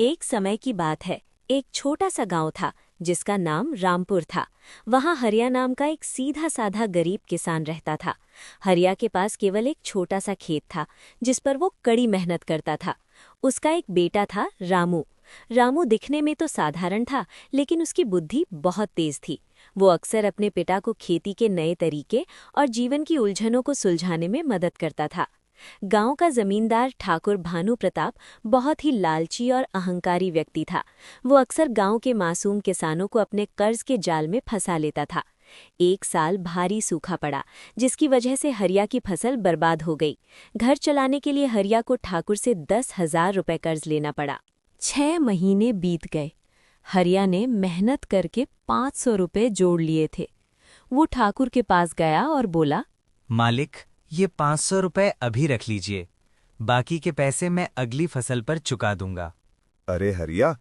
एक समय की बात है। एक छोटा सा गांव था जिसका नाम रामपुर था। वहां हरिया नाम का एक सीधा साधा गरीब किसान रहता था। हरिया के पास केवल एक छोटा सा खेत था जिस पर वो कड़ी मेहनत करता था। उसका एक बेटा था रामू। रामू दिखने में तो साधारण था, लेकिन उसकी बुद्धि बहुत तेज थी। वो अक्सर अपने पिता को खेती के नए तरीके और जीवन की उलझनों को सुलझाने में मदद करता था। गांव का जमींदार ठाकुर भानु प्रताप बहुत ही लालची और अहंकारी व्यक्ति था। वो अक्सर गांव के मासूम किसानों को अपने कर्ज के जाल में फंसा लेता था। एक साल भारी सूखा पड़ा, जिसकी वजह से हरिया की फसल बर्बाद हो गई। घर चलाने के लिए हरिया को ठाकुर से 10,000 रुपए कर्ज लेना पड़ा। 6 महीने बीत गए। हरिया ने मेहनत करके 500 रुपए जोड़ लिए थे। वो ठाकुर के पास गया और बोला, मालिक, ये 500 रुपए अभी रख लीजिए, बाकी के पैसे मैं अगली फसल पर चुका दूंगा। अरे हरिया,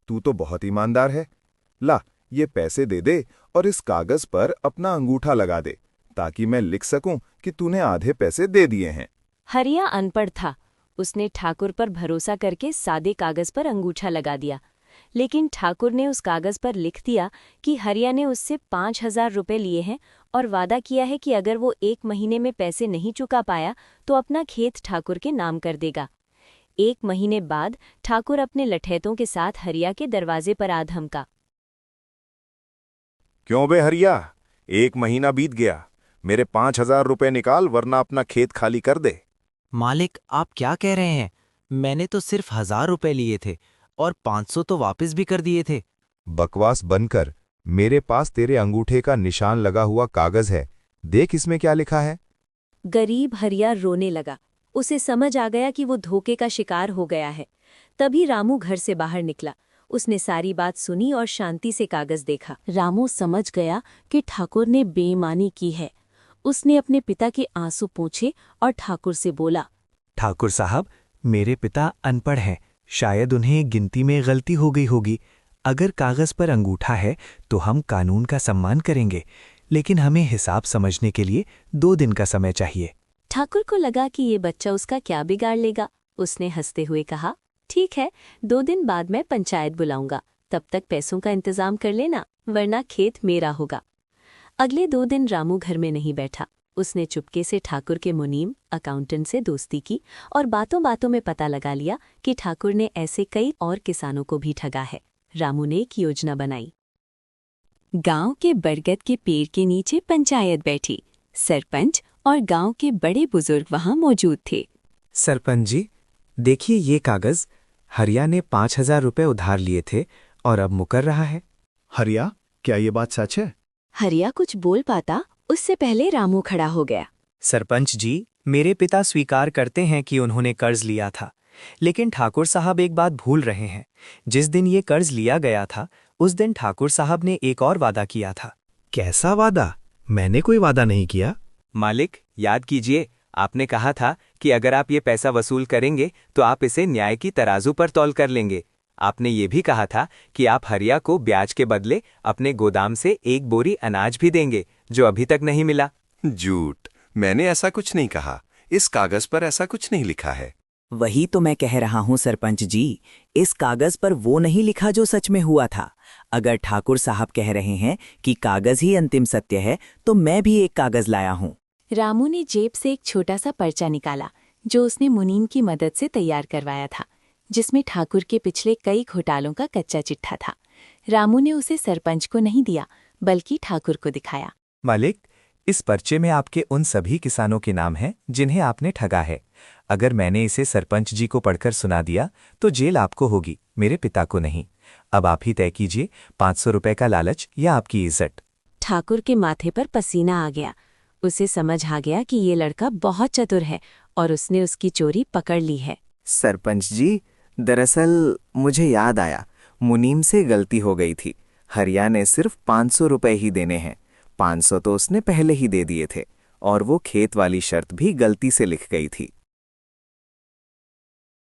तू तो बहुत ईमानदार है। ला, ये पैसे दे दे और इस कागज पर अपना अंगूठा लगा दे, ताकि मैं लिख सकूं कि तूने आधे पैसे दे दिए हैं। हरिया अनपढ़ था। उसने ठाकुर पर भरोसा करके सादे कागज पर अंगूठा लगा दिया। लेकिन ठाकुर ने उस कागज पर लिख दिया कि हरिया ने उससे 5,000 रुपए लिए हैं और वादा किया है कि अगर वो 1 महीने में पैसे नहीं चुका पाया तो अपना खेत ठाकुर के नाम कर देगा। 1 महीने बाद ठाकुर अपने लठैतों के साथ हरिया के दरवाजे पर आ धमका। क्यों बे हरिया, 1 महीना बीत गया, मेरे 5,000 रुपए निकाल वरना अपना खेत खाली कर दे। मालिक, आप क्या कह रहे हैं? मैंने तो सिर्फ 1,000 रुपए लिए थे और 500 तो वापस भी कर दिए थे। बकवास बनकर, मेरे पास तेरे अंगूठे का निशान लगा हुआ कागज है, देख इसमें क्या लिखा है। गरीब हरिया रोने लगा। उसे समझ आ गया कि वो धोखे का शिकार हो गया है। तभी रामू घर से बाहर निकला। उसने सारी बात सुनी और शांति से कागज देखा। रामू समझ गया कि ठाकुर ने बेईमानी की है। उसने अपने पिता के आंसू पोंछे और ठाकुर से बोला, ठाकुर साहब, मेरे पिता अनपढ़ हैं, शायद उन्हें गिनती में गलती हो गई होगी। अगर कागज पर अंगूठा है तो हम कानून का सम्मान करेंगे, लेकिन हमें हिसाब समझने के लिए 2 दिन का समय चाहिए। ठाकुर को लगा कि ये बच्चा उसका क्या बिगाड़ लेगा। उसने हंसते हुए कहा, ठीक है, 2 दिन बाद मैं पंचायत बुलाऊंगा। तब तक पैसों का इंतजाम कर लेना, वरना खेत मेरा होगा। अगले 2 दिन रामू घर में नहीं बैठा। उसने चुपके से ठाकुर के मुनीम अकाउंटेंट से दोस्ती की और बातों बातों में पता लगा लिया कि ठाकुर ने ऐसे कई और किसानों को भी ठगा है। रामू ने एक योजना बनाई। गांव के बरगद के पेड़ के नीचे पंचायत बैठी। सरपंच और गांव के बड़े बुजुर्ग वहां मौजूद थे। सरपंच जी, देखिए ये कागज। हरिया ने 5,000 रुपए उधार लिए थे और अब मुकर रहा है। हरिया, क्या ये बात सच है? हरिया कुछ बोल पाता उससे पहले रामू खड़ा हो गया। सरपंच जी, मेरे पिता स्वीकार करते हैं कि उन्होंने कर्ज लिया था, लेकिन ठाकुर साहब एक बात भूल रहे हैं। जिस दिन ये कर्ज लिया गया था, उस दिन ठाकुर साहब ने एक और वादा किया था। कैसा वादा? मैंने कोई वादा नहीं किया। मालिक, याद कीजिए, आपने कहा था कि अगर आप ये पैसा वसूल करेंगे तो आप इसे न्याय की तराजू पर तौल कर लेंगे। आपने ये भी कहा था कि आप हरिया को ब्याज के बदले अपने गोदाम से 1 बोरी अनाज भी देंगे, जो अभी तक नहीं मिला। झूठ, मैंने ऐसा कुछ नहीं कहा। इस कागज पर ऐसा कुछ नहीं लिखा है। वही तो मैं कह रहा हूं सरपंच जी, इस कागज पर वो नहीं लिखा जो सच में हुआ था। अगर ठाकुर साहब कह रहे हैं कि कागज ही अंतिम सत्य है, तो मैं भी एक कागज लाया हूं। रामू ने जेब से एक छोटा सा पर्चा निकाला, जो उसने मुनीम की मदद से तैयार करवाया था, जिसमें ठाकुर के पिछले कई घोटालों का कच्चा चिट्ठा था। रामू ने उसे सरपंच को नहीं दिया, बल्कि ठाकुर को दिखाया। मालिक, इस पर्चे में आपके उन सभी किसानों के नाम हैं जिन्हें आपने ठगा है। अगर मैंने इसे सरपंच जी को पढ़कर सुना दिया तो जेल आपको होगी, मेरे पिता को नहीं। अब आप ही तय कीजिए, 500 रुपए का लालच या आपकी इज्जत। ठाकुर के माथे पर पसीना आ गया। उसे समझ आ गया कि ये लड़का बहुत चतुर है और उसने उसकी चोरी पकड़ ली है। सरपंच जी, दरअसल मुझे याद आया, मुनीम से गलती हो गई थी। हरिया ने सिर्फ 500 रुपए ही देने हैं। 500 तो उसने पहले ही दे दिए थे और वो खेत वाली शर्त भी गलती से लिख गई थी।